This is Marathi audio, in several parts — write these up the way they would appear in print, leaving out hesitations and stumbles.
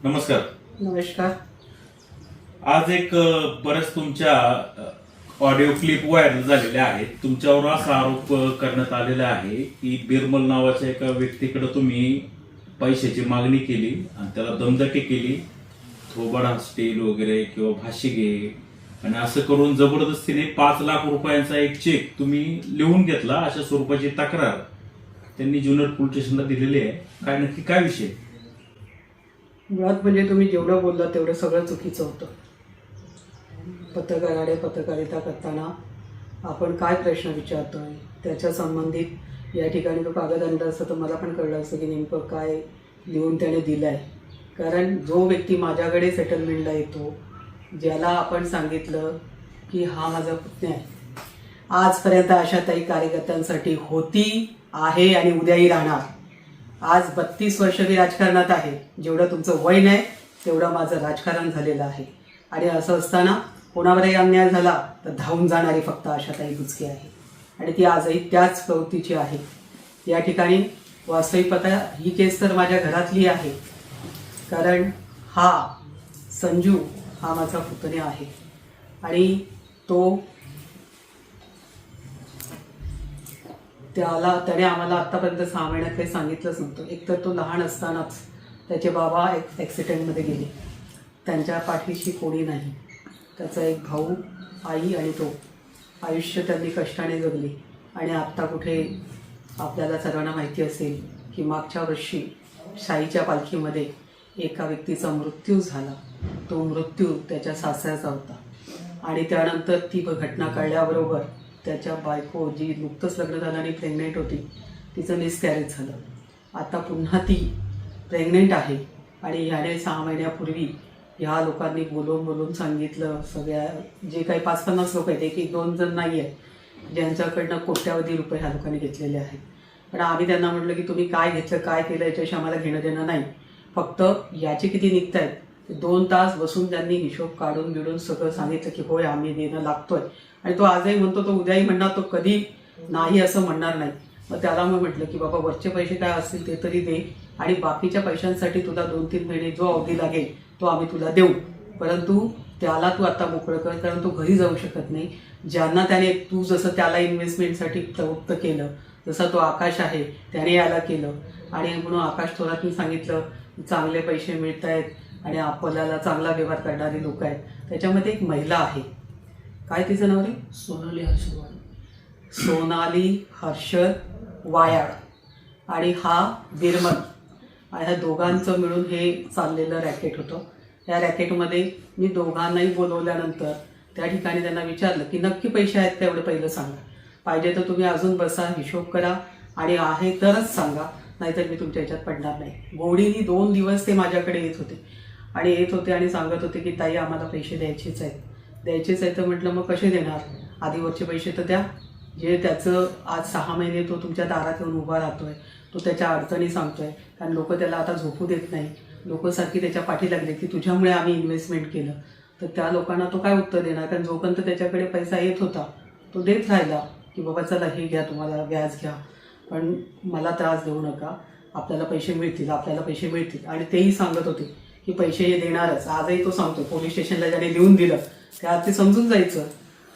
नमस्कार. नमस्कार. आज एक बरेच तुमच्या ऑडिओ क्लिप व्हायरल झालेल्या आहेत. तुमच्यावर असा आरोप करण्यात आलेला आहे की बिरमल नावाच्या एका व्यक्तीकडे तुम्ही पैशाची मागणी केली आणि त्याला दमदाटी केली, थोबाडा स्टील वगैरे किंवा भाषे घे आणि असं करून जबरदस्तीने 5 लाख रुपयांचा एक चेक तुम्ही लिहून घेतला, अशा स्वरूपाची तक्रार त्यांनी जुन्नर पोलीस स्टेशनला दिलेली आहे. काय नक्की काय विषय? मुळात म्हणजे तुम्ही जेवढं बोलला तेवढं सगळं चुकीचं होतं. पत्रकाराकडे पत्रकारिता करताना आपण काय प्रश्न विचारतोय त्याच्या संबंधित या ठिकाणी तो कागद आणला असतं तर मला पण कळलं असतं की नेमकं काय लिहून त्याने दिलं आहे. कारण जो व्यक्ती माझ्याकडे सेटलमेंटला येतो, ज्याला आपण सांगितलं की हा माझा पुतण्या आहे, आजपर्यंत आशाताई कार्यकर्त्यांसाठी होती, आहे आणि उद्याही राहणार. आज 32 वर्ष मी राजकारणात आहे. जेवढं तुमचं वय नाही तेवढं माझं राजकारण झालेलं आहे. आणि असं असताना कोणावरही अन्याय झाला तर धावून जाणारी फक्त आशाताई बुचके आहे आणि ती आजही त्याच प्रवृत्तीची आहे. या ठिकाणी वास्तविकता ही केस तर माझ्या घरातली आहे, कारण हा संजू हा माझा पुतण्या आहे आणि त्याने आम्हाला आत्तापर्यंत 6 महिन्यात काही सांगितलंच नव्हतं. एकतर तो लहान असतानाच त्याचे बाबा ॲक्सिडेंटमध्ये गेले, त्यांच्या पाठीशी कोणी नाही. त्याचा एक भाऊ, आई आणि तो आयुष्य त्यांनी कष्टाने जगले. आणि आत्ता कुठे आपल्याला सर्वांना माहिती असेल की मागच्या वर्षी शाईच्या पालखीमध्ये एका व्यक्तीचा मृत्यू झाला. तो मृत्यू त्याच्या सासऱ्याचा होता आणि त्यानंतर ती घटना कळल्याबरोबर त्याच्या बायको, जी नुकतंच लग्न झालं आणि प्रेग्नेंट होती, तिचं मिसकॅरेज झालं. आता पुन्हा ती प्रेग्नेंट आहे आणि ह्याने 6 महिन्यापूर्वी ह्या लोकांनी बोलून सांगितलं, सगळ्या जे काही 5-50 लोक आहेत, 1-2 जण नाही आहे, ज्यांच्याकडनं कोट्यावधी रुपये ह्या लोकांनी घेतलेले आहेत. पण आम्ही त्यांना म्हटलं की तुम्ही काय घेतलं, काय केलं याच्याशी आम्हाला घेणं देणं नाही. फक्त याचे किती निघत आहेत 2 तास बसून त्यांनी हिशोब काढून सगळं सांगितलं की होय आम्ही देणं लागतोय. आणि तो आजही म्हणतो, तो उद्याही म्हणणार, तो कधी नाही असं म्हणणार नाही. मग त्याला मग म्हटलं की बाबा वरचे पैसे काय असतील ते तरी दे आणि बाकीच्या पैशांसाठी तुला 2-3 महिने जो अवधी लागेल तो आम्ही तुला देऊ, परंतु त्याला तू आता मोकळं कर, कारण तो घरी जाऊ शकत नाही. ज्यांना त्याने, तू जसं त्याला इन्व्हेस्टमेंटसाठी प्रवृत्त केलं, जसा तो आकाश आहे त्याने याला केलं. आणि म्हणून आकाश थोरातनी सांगितलं चांगले पैसे मिळत आहेत आणि आपल्याला चांगला व्यवहार करणारी लोक आहेत. त्याच्यामध्ये एक महिला आहे, काय तिचं नाव रे? सोनाली हर्षद वायाळ आणि हा बिरमल. ह्या दोघांचं मिळून हे चाललेलं रॅकेट होतं. या रॅकेटमध्ये मी दोघांनाही बोलवल्यानंतर त्या ठिकाणी त्यांना विचारलं की नक्की पैसे आहेत का, एवढं पहिलं सांगा. पाहिजे तर तुम्ही अजून बसा, हिशोब करा आणि आहे तरच सांगा, नाहीतर मी तुमच्या ह्याच्यात पडणार नाही. गोडीनी 2 दिवस ते माझ्याकडे येत होते आणि सांगत होते की ताई आम्हाला पैसे द्यायचेच आहेत. तर म्हटलं मग कसे देणार, आधीवरचे पैसे तर द्या. जे त्याचं आज 6 महिने तो तुमच्या दारात येऊन उभा राहतोय, तो त्याच्या अडचणी सांगतोय, कारण लोक त्याला आता झोपू देत नाही. लोक सारखी त्याच्या पाठी लागले की तुझ्यामुळे आम्ही इन्व्हेस्टमेंट केलं. तर त्या लोकांना तो काय उत्तर देणार, कारण जोपर्यंत त्याच्याकडे पैसा येत होता तो देत राहिला की बाबा चला हे घ्या, तुम्हाला व्याज घ्या, पण मला त्रास देऊ नका, आपल्याला पैसे मिळतील. आणि तेही सांगत होते की पैसे हे देणारच. आजही तो सांगतो, पोलीस स्टेशनला ज्याने लिहून दिलं त्यात ते समजून जायचं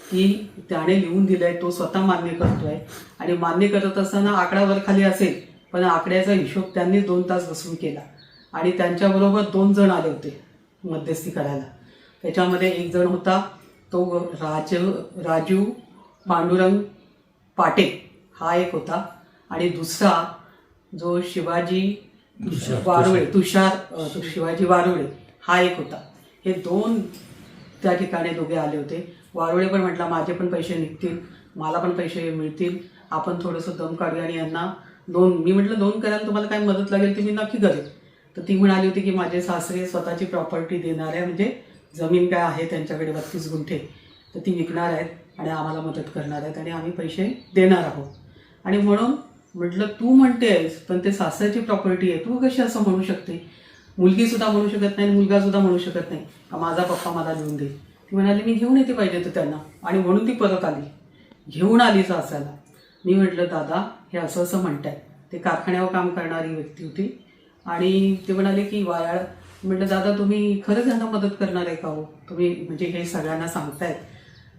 की त्याने लिहून दिलंय, तो स्वतः मान्य करतोय. आणि मान्य करत असताना आकडा वर खाली असेल, पण आकड्याचा हिशोब त्यांनी 2 तास बसून केला. आणि त्यांच्याबरोबर 2 जण आले होते मध्यस्थी करायला. त्याच्यामध्ये एक जण होता तो राजू पांडुरंग पाटे, हा एक होता. आणि दुसरा जो शिवाजी वारुळे हा एक होता. हे 2 त्या ठिकाणी दोघे आले होते. वारुळे पण म्हटला माझे पण पैसे निघतील, मला पण पैसे मिळतील, आपण थोडंसं दम काढूया आणि यांना लोन. मी म्हटलं लोन करायला तुम्हाला काय मदत लागेल ती मी नक्की करेन. तर ती म्हणाली होती की माझे सासरे स्वतःची प्रॉपर्टी देणार आहे, म्हणजे जमीन काय आहे त्यांच्याकडे 32 गुंठे, तर ती विकणार आहेत आणि आम्हाला मदत करणार आहेत आणि आम्ही पैसे देणार आहोत. आणि म्हणून म्हटलं तू म्हणतेस पण ते सासऱ्याची प्रॉपर्टी आहे, तू कशी असं म्हणू शकते? मुलगीसुद्धा म्हणू शकत नाही, मुलगासुद्धा म्हणू शकत नाही का माझा पप्पा मला लिहून देईल. ती म्हणाली मी घेऊन येते पाहिजे तर त्यांना. आणि म्हणून ती परत घेऊन आली सासऱ्याला. मी म्हटलं दादा हे असं म्हणताय. ते कारखान्यावर काम करणारी व्यक्ती होती आणि ते म्हणाले की वायाळ म्हटलं दादा तुम्ही खरंच यांना मदत करणार आहे का हो, तुम्ही म्हणजे हे सगळ्यांना सांगतायत.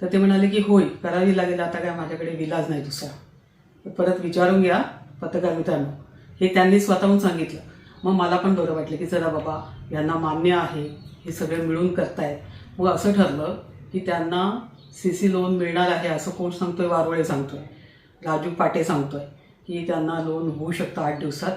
तर ते म्हणाले की होय करावी लागेल, आता काय माझ्याकडे विलाज नाही दुसरा. तर परत विचारून घ्या पत्रकार मित्रांनो, हे त्यांनी स्वतःहून सांगितलं. मग मला पण बरं वाटलं की जरा बाबा यांना मान्य आहे, हे सगळे मिळून करतायत. मग असं ठरलं की त्यांना CC लोन मिळणार आहे असं कोण सांगतोय, वारोळे सांगतोय, राजू पाटे सांगतोय की त्यांना लोन होऊ शकतं 8 दिवसात,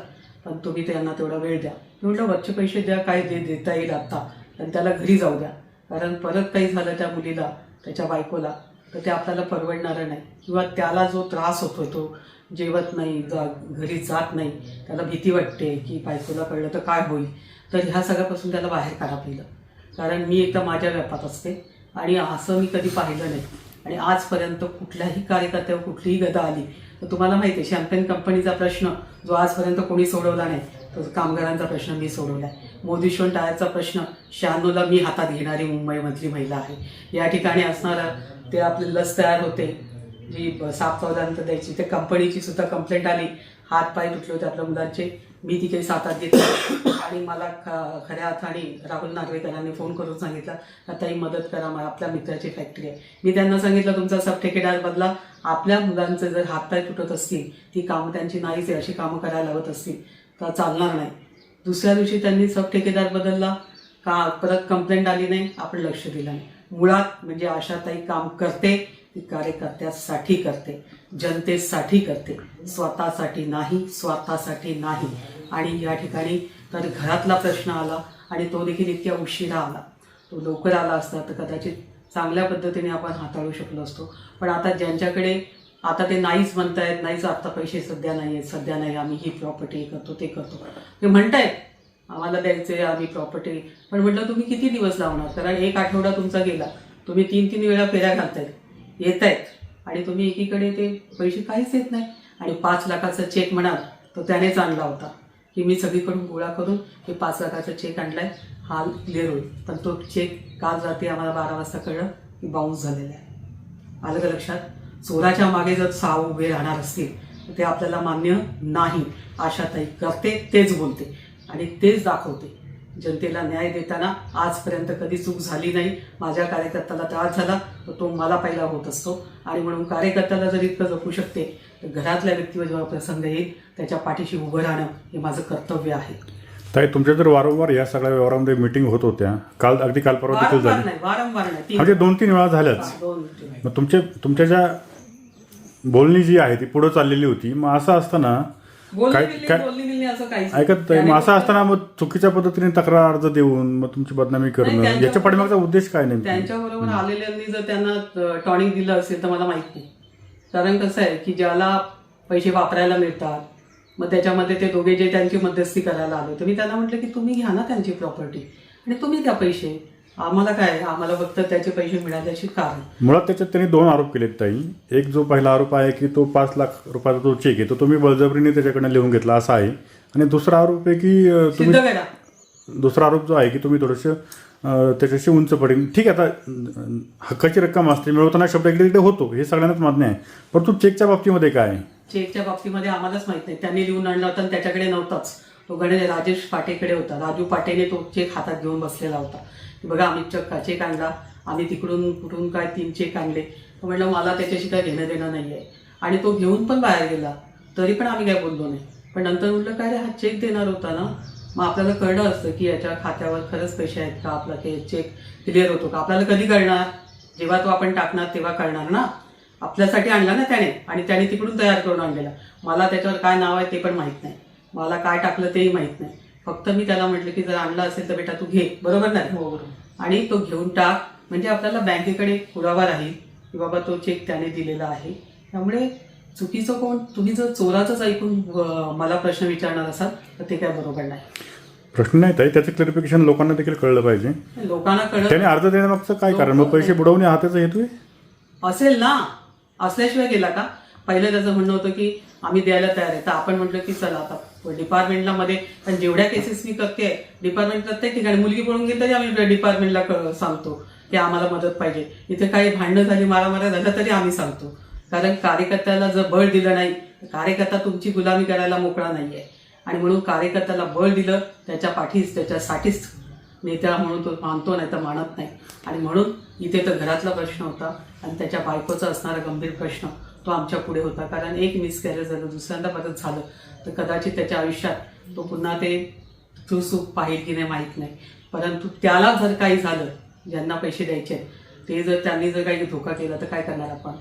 पण तुम्ही त्यांना तेवढा वेळ द्या. मी म्हटलं वरचे पैसे द्या, काय देता येईल आत्ता, आणि त्याला घरी जाऊ द्या, कारण परत काही झालं त्या मुलीला त्याच्या बायकोला तर ते आपल्याला परवडणारं नाही. किंवा त्याला जो त्रास होतो, तो जेवत नाही, घरी जात नाही, त्याला भीती वाटते की बायकोला कळलं तर काय होईल. तर ह्या सगळ्यापासून त्याला बाहेर काढा पहिलं. कारण मी एकदा माझ्या व्यापात असते आणि असं मी कधी पाहिलं नाही. आणि आजपर्यंत कुठल्याही कार्यकर्त्यावर कुठलीही गदा आली तर तुम्हाला माहिती आहे शॅम्पेन कंपनीचा प्रश्न जो आजपर्यंत कोणी सोडवला नाही, तो कामगारांचा प्रश्न मी सोडवला आहे. मोदीशोन टायरचा प्रश्न 96ला मी हातात घेणारी मुंबईमधली महिला आहे. या ठिकाणी असणारा ते आपले लस तयार होते जी साफ पदार्थ द्यायची, त्या कंपनीची सुद्धा कंप्लेंट आली, हात पाय तुटले होते आपल्या मुलांचे. मी ती काही सातात घेतली आणि मला खऱ्या अर्थाने राहुल नार्वेकरांनी फोन करून सांगितलं आता ही मदत करा, मला आपल्या मित्राची फॅक्टरी आहे. मी त्यांना सांगितलं तुमचा सब ठेकेदार बदला, आपल्या मुलांचे जर हातपाय तुटत असतील, ती कामं त्यांची नाहीच आहे, अशी कामं करायला लावत असतील तर चालणार नाही. दुसऱ्या दिवशी त्यांनी सब ठेकेदार बदलला का, परत कंप्लेंट आली नाही, आपण लक्ष दिलं नाही. मुळात म्हणजे आशाताई काम करते, ती कार्यकर्त्यासाठी करते, जनतेसाठी करते, स्वतःसाठी नाही, स्वार्थासाठी नाही. आणि या ठिकाणी तर घरातला प्रश्न आला आणि तो देखील इतक्या उशिरा आला. तो लवकर आला असता तर कदाचित चांगल्या पद्धतीने आपण हाताळू शकलो असतो. पण आता ज्यांच्याकडे आता ते नाहीच म्हणतायत, नाहीच आता पैसे सध्या नाही आहेत, सध्या नाही, आम्ही ही प्रॉपर्टी करतो ते करतो, ते म्हणतायत आम्हाला द्यायचे आम्ही प्रॉपर्टी. पण म्हटलं तुम्ही किती दिवस लावणार, कारण 1 आठवडा तुमचा गेला, तुम्ही 3-3 वेळा फेऱ्या घालतायत, येत आहेत आणि तुम्ही एकीकडे ते पैसे काहीच येत नाही. आणि 5 लाखाचा चेक म्हणाल तर त्यानेच आणला होता की मी सगळीकडून गोळा करून हे 5 लाखाचा चेक आणलाय, हा क्लिअर होईल. पण तो चेक काल रात्री आम्हाला 12 वाजता कळलं की बाउन्स झालेला आहे. आलं का लक्षात? चोराच्या मागे जर 6 उभे राहणार असतील तर ते आपल्याला मान्य नाही. आशाताई करते, तेच बोलते आणि तेच दाखवते. जनतेला न्याय देताना आजपर्यंत कधी चूक झाली नाही. माझ्या कार्यकर्त्याला त्रास झाला तर तो मला पहिला होत असतो आणि म्हणून कार्यकर्त्याला जर इतकं जपू शकते तर घरातल्या व्यक्तीवर जेव्हा प्रसंग येईल त्याच्या पाठीशी उभं राहणं हे माझं कर्तव्य आहे. ताई तुमच्या जर वारंवार या सगळ्या व्यवहारांमध्ये मीटिंग होत होत्या, अगदी काल परवा देखील झाली, वारंवार नाही, म्हणजे 2-3 वेळा झाल्याच. मग तुमच्या ज्या बोलणी जी आहे ती पुढे चाललेली होती. मग असं असताना ऐकत मग असं असताना मग चुकीच्या पद्धतीने तक्रार अर्ज देऊन मग तुमची बदनामी करणं, याच्या पाठीमागचा उद्देश काय नाही? त्यांच्याबरोबर आलेल्यांनी जर त्यांना टॉनिक दिलं असेल तर मला माहित नाही. कारण कसं आहे की ज्याला पैसे वापरायला मिळतात, मग त्याच्यामध्ये ते दोघे जे त्यांची मध्यस्थी करायला आले तर मी त्यांना म्हटलं की तुम्ही घ्या ना त्यांची प्रॉपर्टी आणि तुम्ही द्या पैसे, आम्हाला काय, आम्हाला फक्त त्याचे पैसे मिळाल्याची कारण. मुळात त्याच्यात त्यांनी 2 आरोप केलेत ताई. एक जो पहिला आरोप आहे की तो 5 लाख रुपयाचा जो चेक आहे तो तुम्ही बळजबरीने त्याच्याकडनं लिहून घेतला असा आहे. आणि दुसरा आरोप आहे की दुसरा आरोप जो आहे की तुम्ही थोडंसं त्याच्याशी उंच पडेल. ठीक आहे, आता हक्काची रक्कम असते, मिळवताना शब्द इकडे तिकडे होतो, हे सगळ्यांनाच मान्य आहे. परंतु चेकच्या बाबतीमध्ये काय? चेकच्या बाबतीमध्ये आम्हालाच माहित नाही. त्यांनी लिहून आणला होता आणि त्याच्याकडे नव्हताच, तो राजेश पाटेकडे होता. राजू पाटेने तो चेक हातात घेऊन बसलेला होता. बघा आम्ही चेक आणला, आम्ही तिकडून कुठून काय 3 चेक आणले. म्हटलं मला त्याच्याशी काय घेणं देणं नाही आहे. आणि तो घेऊन पण बाहेर गेला तरी पण आम्ही काय बोललो नाही. पण नंतर म्हटलं काय रे, हा चेक देणार होता ना, मग आपल्याला कळलं असतं की याच्या खात्यावर खरंच पैसे आहेत का, आपला ते चेक क्लिअर होतो का. आपल्याला कधी कळणार? जेव्हा तो आपण टाकणार तेव्हा कळणार ना. आपल्यासाठी आणला ना त्याने आणि त्याने तिकडून तयार करून आणलेला. मला त्याच्यावर काय नाव आहे ते पण माहीत नाही, मला काय टाकलं तेही माहीत नाही. फक्त मी त्याला म्हटलं की जर आणला असेल तर बेटा तू घे, बरोबर नाही? हो बरोबर. आणि तो घेऊन टाक, म्हणजे आपल्याला बँकेकडे पुरावा राहील की बाबा तो चेक त्याने दिलेला आहे. त्यामुळे चुकीचं कोण, तुम्ही जर चोराचंच ऐकून मला प्रश्न विचारणार असाल तर ते काय बरोबर नाही. प्रश्न नाही ताई, त्याचं क्लॅरिफिकेशन लोकांना देखील कळलं पाहिजे. लोकांना कळलं त्याने अर्ज देण्यामागचं काय कारण? मग पैसे बुडवणे हा त्याचा हेतू असेल ना, असल्याशिवाय गेला का? पहिलं त्याचं म्हणणं होतं की आम्ही द्यायला तयार आहे. तर आपण म्हटलं की चला आता डिपार्टमेंटला मध्ये, पण जेवढ्या केसेस मी करते डिपार्टमेंट प्रत्येक ठिकाणी मुलगी पळून गेली तरी आम्ही डिपार्टमेंटला सांगतो की आम्हाला मदत पाहिजे. इथे काही भांडणं झाली, मारामाऱ्या झाल्या तरी आम्ही सांगतो. कारण कार्यकर्त्याला जर बळ दिलं नाही, कार्यकर्ता तुमची गुलामी करायला मोकळा नाहीये. आणि म्हणून कार्यकर्त्याला बळ दिलं, त्याच्या पाठीच त्याच्यासाठीच नेत्या म्हणून तो मानतो नाही तर मानत नाही. आणि म्हणून इथे तर घरातला प्रश्न होता आणि त्याच्या बायकोचा असणारा गंभीर प्रश्न तो आमच्या पुढे होता. कारण एक मिसकॅरेज झालं, दुसऱ्यांदा परत झालं तर कदाचित त्याच्या आयुष्यात तो पुन्हा ते सुख पाहिल की नाही माहीत नाही. परंतु त्याला जर काही झालं, ज्यांना पैसे द्यायचे ते जर त्यांनी जर काही धोका केला तर काय करणार आपण?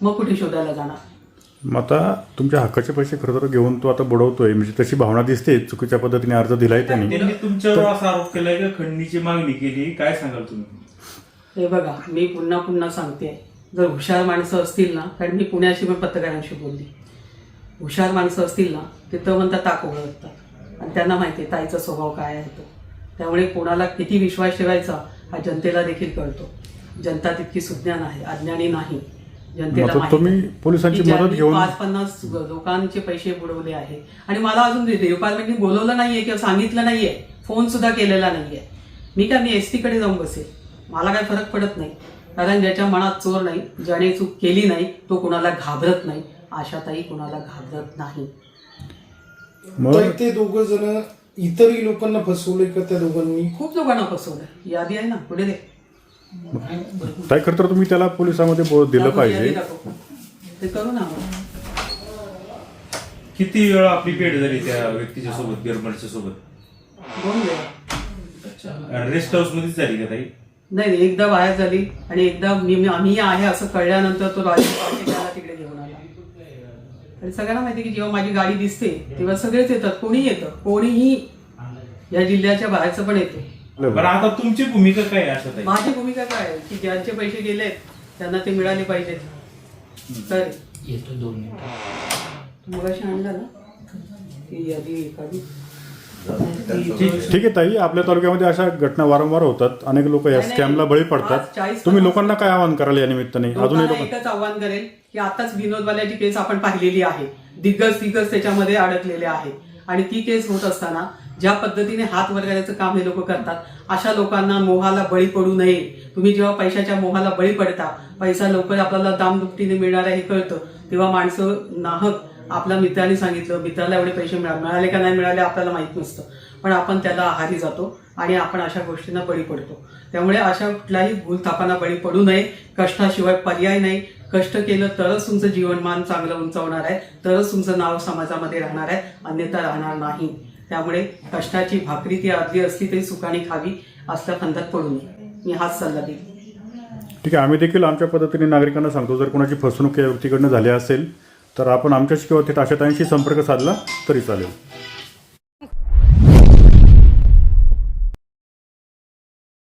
मग कुठे शोधायला जाणार? मग आता तुमच्या हक्काचे पैसे खरं तर घेऊन तो आता बुडवतोय, म्हणजे तशी भावना दिसते. चुकीच्या पद्धतीने अर्ज दिलाय त्यांनी. त्यांनी तुमच्यावर असा आरोप केलाय की खंडणीची मागणी केली, काय सांगाल तुम्ही? हे बघा, मी पुन्हा पुन्हा सांगते, जर हुशार माणसं असतील ना, कारण मी पुण्याशी पण पत्रकारांशी बोलली, हुशार माणसं असतील ना ते तर म्हणतात ताक ओळखतात आणि त्यांना माहिती आहे ताईचा स्वभाव काय आहे तो. त्यामुळे कोणाला किती विश्वास ठेवायचा हा जनतेला देखील कळतो. जनता तितकी सुज्ञान आहे, अज्ञानी नाही. जनतेला मग तुम्ही पोलिसांची मदत घेऊन 5-50 लोकांचे पैसे बुडवले आहे आणि मला अजून डिपार्टमेंटने बोलवलं नाहीये किंवा सांगितलं नाहीये, फोन सुद्धा केलेला नाहीये. मी एसटी कडे जाऊन बसेल, मला काय फरक पडत नाही. कारण ज्याच्या मनात चोर नाही, ज्याने चूक केली नाही तो कुणाला घाबरत नाही. आशाताई कुणाला घाबरत नाही. मग ते दोघं जण इतरही लोकांना फसवले का? त्या दोघांनी खूप लोकांना फसवलं. यादी आहे ना पुढे दे. काय खरं तर तुम्ही त्याला पोलिसांमध्ये दिलं पाहिजे. ते करू ना. किती वेळा आपली भेट झाली त्या व्यक्तीच्या सोबत, बिरमलच्या सोबत? 2 वेळा. रेस्ट हाऊस मध्येच झाली का ताई? नाही, एकदा बाहेर झाली आणि एकदा आम्ही आहे असं कळल्यानंतर तो त्याला तिकडे घेऊन आला. आणि सगळ्यांना माहिती की जेव्हा माझी गाडी दिसते तेव्हा सगळेच येतात, कोणी येतं, कोणीही या जिल्ह्याच्या बाहेरचं पण येतो. बरं, आता तुमची भूमिका काय आहे अशा ताई? माझी भूमिका काय आहे की ज्यांचे पैसे गेलेत त्यांना ते मिळाले पाहिजेत. तर येतो 2 मिनिटं. मगाशी आणलं ना ती यादी एखादी. ठीक आहे ताई, आपल्या तालुक्यामध्ये अशा घटना वारंवार होतात. अनेक लोक या स्कॅमला बळी पडतात. 40 तुम्ही लोकांना काय आवाहन कराल या निमित्ताने? अजूनही लोकांना लोक एकच आव्हान करेल की आताच विनोदवाल्याची केस आपण पाहिलेली आहे. दिग्गज त्याच्यामध्ये अडकलेले आहे आणि ती केस होत असताना ज्या पद्धतीने हात वर करायचं काम हे लोक करतात, अशा लोकांना मोहाला बळी पडू नये. तुम्ही जेव्हा पैशाच्या मोहाला बळी पडता, पैसा लवकर आपल्याला दामदुपटीने मिळणार आहे हे कळतं, तेव्हा माणसं नाहक आपल्या मित्राने सांगितलं, मित्राला एवढे पैसे मिळाले का नाही मिळाले आपल्याला माहित नसतं, पण आपण त्याला आहारी जातो आणि आपण अशा गोष्टींना बळी पडतो. त्यामुळे अशा कुठल्याही भूलथापांना बळी पडू नये. कष्टाशिवाय पर्याय नाही. कष्ट केलं तरच तुमचं जीवनमान चांगलं उंचावणार आहे, तरच तुमचं नाव समाजामध्ये राहणार आहे, अन्यथा राहणार नाही. त्यामुळे कष्टाची भाकरी ती अर्धी असली तरी सुखाने खावी, असल्या फंदात पडू नये. मी हाच सल्ला देईन. ठीक आहे, आम्ही देखील आमच्या पद्धतीने नागरिकांना सांगतो, जर कोणाची फसवणूक या व्यक्तीकडनं झाली असेल तर आपण आमच्याशी किंवा थेट आशाताईंशी संपर्क साधला तरी चालेल.